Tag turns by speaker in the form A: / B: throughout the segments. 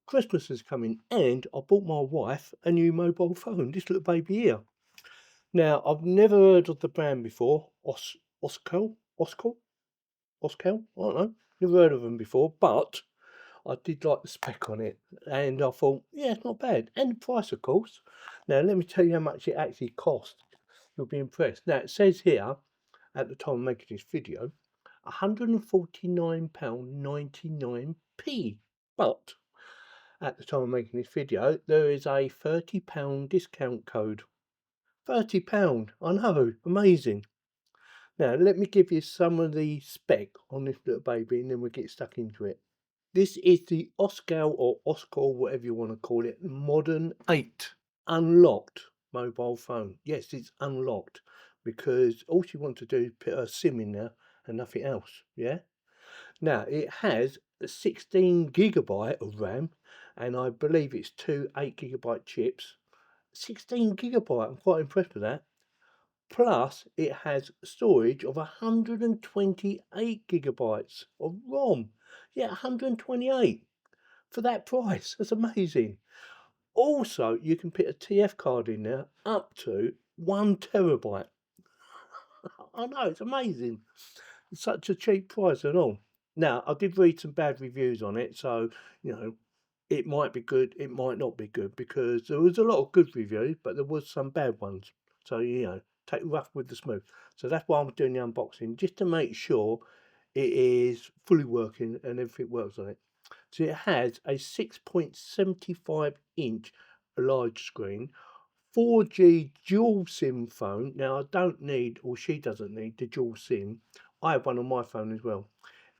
A: Christmas is coming and I bought my wife a new mobile phone, this little baby here. Now, I've never heard of the brand before, OSCAL, OSCAL, OSCAL, I don't know, never heard of them before, but I did like the spec on it and I thought, yeah, it's not bad. And the price, of course. Now, let me tell you how much it actually cost. You'll be impressed. Now, it says here, at the time of making this video, £149.99p, but at the time of making this video, there is a £30 discount code. £30, I know, amazing. Now, let me give you some of the spec on this little baby and then we'll get stuck into it. This is the OSCAL or OSCAL, whatever you want to call it, Modern 8 unlocked mobile phone. Yes, it's unlocked because all you want to do is put a SIM in there and nothing else, yeah? Now, it has 16GB of RAM and I believe it's two 8GB chips. 16GB, I'm quite impressed with that. Plus, it has storage of 128GB of ROM. Yeah, 128 for that price. That's amazing. Also, you can put a TF card in there up to 1TB. I know, it's amazing. It's such a cheap price and all. Now, I did read some bad reviews on it, so, you know, it might be good, it might not be good, because there was a lot of good reviews, but there was some bad ones. So, you know, take the rough with the smooth. So that's why I'm doing the unboxing, just to make sure it is fully working and everything works on it. So it has a 6.75-inch large screen, 4G dual SIM phone. Now I don't need, or she doesn't need, the dual SIM. I have one on my phone as well.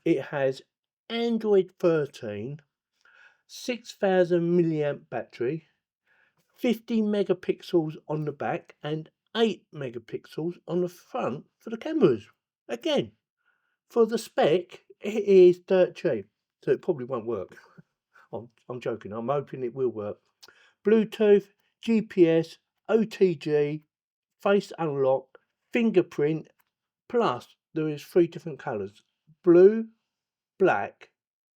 A: It has Android 13, 6000 milliamp battery, 50 megapixels on the back and 8 megapixels on the front for the cameras. Again, for the spec, it is dirt cheap, so it probably won't work. I'm joking, I'm hoping it will work. Bluetooth, GPS, OTG, face unlock, fingerprint, plus there is 3 different colours: blue, black,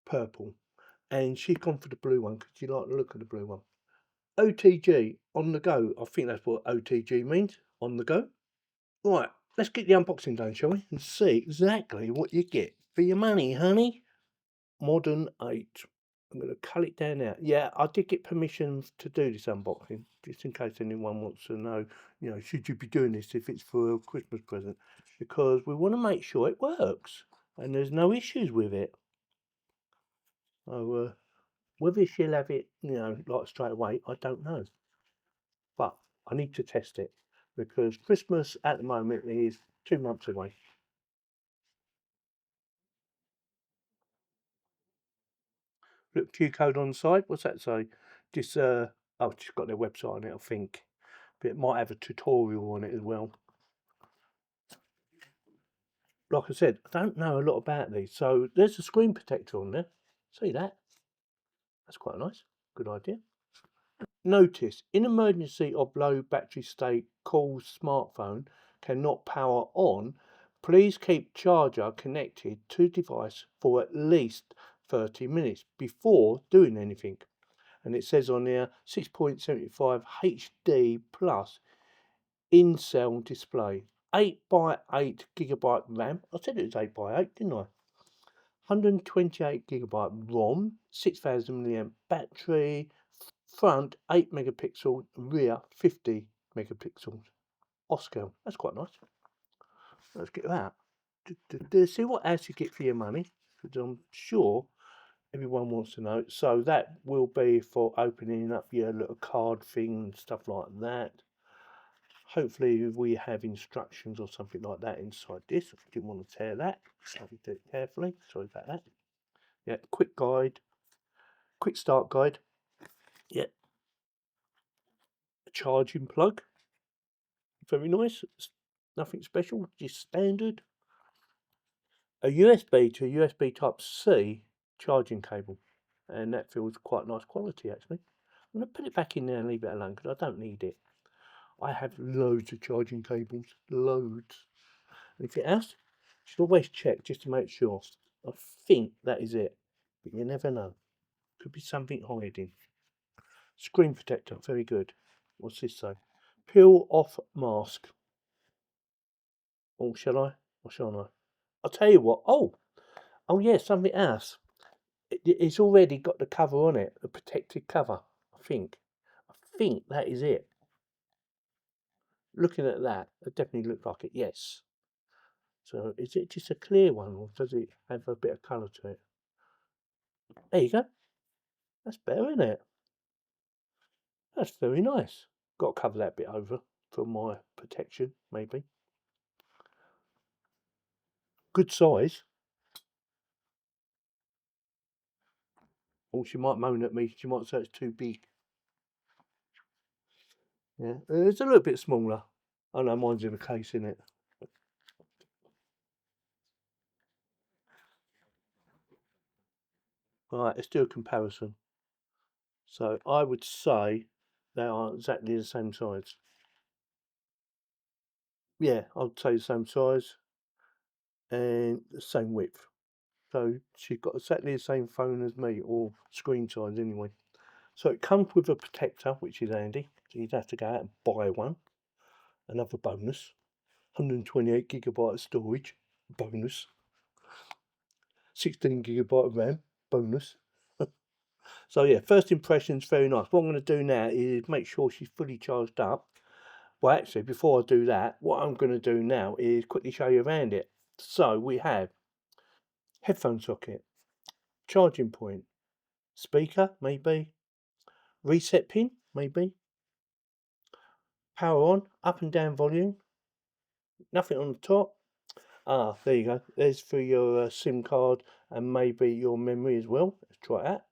A: purple. And she's gone for the blue one because she liked the look of the blue one. OTG, on the go. I think that's what OTG means, on the go. Right, let's get the unboxing done, shall we? And see exactly what you get for your money, honey. Modern 8. I'm going to cut it down now. Yeah, I did get permission to do this unboxing, just in case anyone wants to know, you know, should you be doing this if it's for a Christmas present? Because we want to make sure it works and there's no issues with it. So, whether she'll have it, you know, like straight away, I don't know. But I need to test it because Christmas at the moment is 2 months away. Look, Q code on the side. What's that say? Just oh, it's just got their website on it, I think. But it might have a tutorial on it as well. Like I said, I don't know a lot about these. So there's a screen protector on there. See that? That's quite nice. Good idea. Notice, in emergency of low battery state calls smartphone cannot power on, please keep charger connected to device for at least 30 minutes before doing anything. And it says on there 6.75 HD plus in-cell display, 8x8GB RAM. I said it was 8x8, didn't I? 128GB ROM, 6000 milliamp battery, front 8 megapixel, rear 50 megapixels. OSCAL, that's quite nice. Let's get that. See what else you get for your money, because I'm sure everyone wants to know. So that will be for opening up your little card thing and stuff like that. Hopefully we have instructions or something like that inside this. I didn't want to tear that, so we do it carefully. Sorry about that. Yeah, quick guide, quick start guide. Yeah, a charging plug. Very nice. Nothing special, just standard. A USB to a USB type C charging cable, and that feels quite nice quality actually. I'm going to put it back in there and leave it alone because I don't need it. I have loads of charging cables, loads. Anything else? Should always check just to make sure. I think that is it, but you never know. Could be something hiding. Screen protector, very good. What's this say? Peel off mask. Oh, shall I? Or shall I? I'll tell you what. Oh yeah, something else. It's already got the cover on it, the protected cover. I think that is it. Looking at that, it definitely looks like it. Yes. So is it just a clear one, or does it have a bit of colour to it? There you go. That's better, isn't it? That's very nice. Got to cover that bit over for my protection, maybe. Good size. Or she might moan at me. She might say it's too big. Yeah, it's a little bit smaller. I know mine's in a case, in it. Right, let's do a comparison. So I would say they are exactly the same size. Yeah, I'd say the same size and the same width. So she's got exactly the same phone as me, or screen size anyway. So it comes with a protector, which is handy. So you'd have to go out and buy one. Another bonus. 128GB of storage, bonus. 16GB of RAM, bonus. So yeah, first impression's very nice. What I'm going to do now is make sure she's fully charged up. Well, actually, before I do that, what I'm going to do now is quickly show you around it. So we have headphone socket, charging point, speaker, maybe, reset pin, maybe, power on, up and down volume, nothing on the top. Ah, there you go. There's for your SIM card and maybe your memory as well. Let's try that.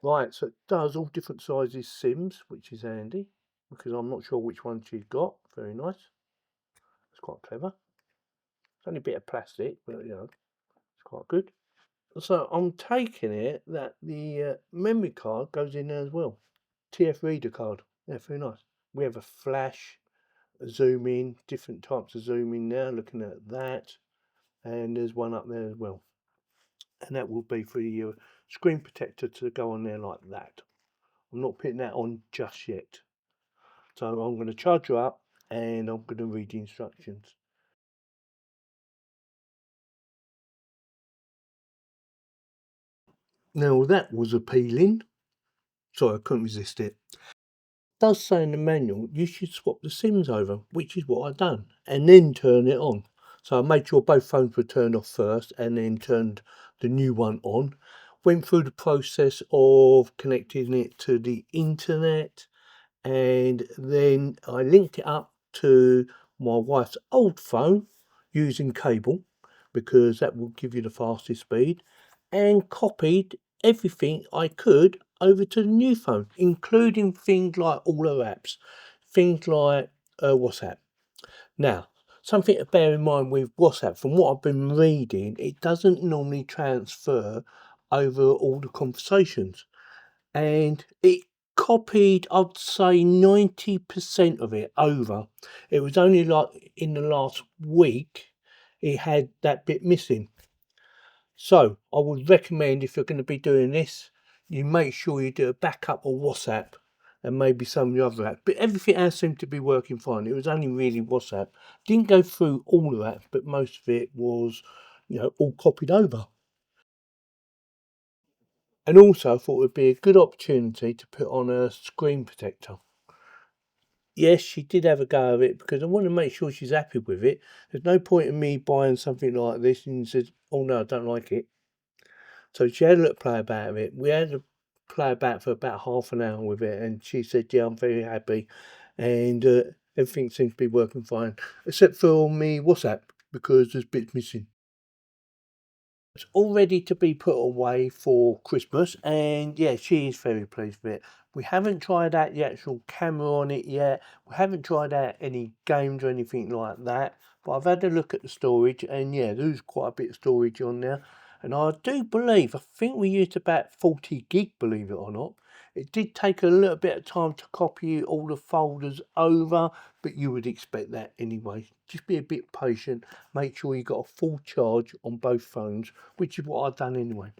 A: Right, so it does all different sizes SIMs, which is handy because I'm not sure which one she's got. Very nice. It's quite clever. It's only a bit of plastic, but you know, it's quite good. So I'm taking it that the memory card goes in there as well. TF reader card. Yeah, very nice. We have a flash, a zoom in, different types of zoom in now, looking at that. And there's one up there as well. And that will be for your screen protector to go on there like that. I'm not putting that on just yet. So I'm going to charge her up and I'm going to read the instructions. Now that was appealing. Sorry, I couldn't resist it. Does say in the manual you should swap the SIMs over, which is what I've done, and then turn it on. So I made sure both phones were turned off first and then turned the new one on. Went through the process of connecting it to the internet, and then I linked it up to my wife's old phone using cable because that will give you the fastest speed, and copied everything I could over to the new phone, including things like all her apps, things like WhatsApp. Now, something to bear in mind with WhatsApp, from what I've been reading, it doesn't normally transfer over all the conversations, and it copied, I'd say 90% of it over. It was only like in the last week it had that bit missing. So I would recommend, if you're going to be doing this, you make sure you do a backup of WhatsApp and maybe some of the other apps. But everything else seemed to be working fine. It was only really WhatsApp. Didn't go through all the apps, but most of it was, you know, all copied over. And also I thought it would be a good opportunity to put on a screen protector. Yes, she did have a go of it because I want to make sure she's happy with it. There's no point in me buying something like this and says, oh no, I don't like it. So she had a little play about it. We had a play about for about half an hour with it, and she said, yeah, I'm very happy. And everything seems to be working fine, except for me WhatsApp, because there's bits missing. It's all ready to be put away for Christmas, and yeah, she is very pleased with it. We haven't tried out the actual camera on it yet. We haven't tried out any games or anything like that, but I've had a look at the storage, and yeah, there's quite a bit of storage on there. And I do believe, I think we used about 40 gig, believe it or not. It did take a little bit of time to copy all the folders over, but you would expect that anyway. Just be a bit patient. Make sure you got a full charge on both phones, which is what I've done anyway.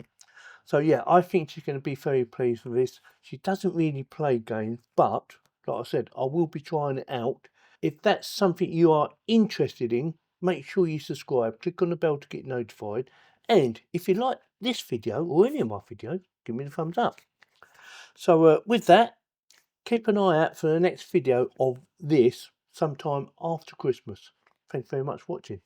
A: So yeah, I think she's going to be very pleased with this. She doesn't really play games, but like I said, I will be trying it out. If that's something you are interested in, make sure you subscribe, click on the bell to get notified. And if you like this video or any of my videos, give me the thumbs up. So with that, keep an eye out for the next video of this sometime after Christmas. Thanks very much for watching.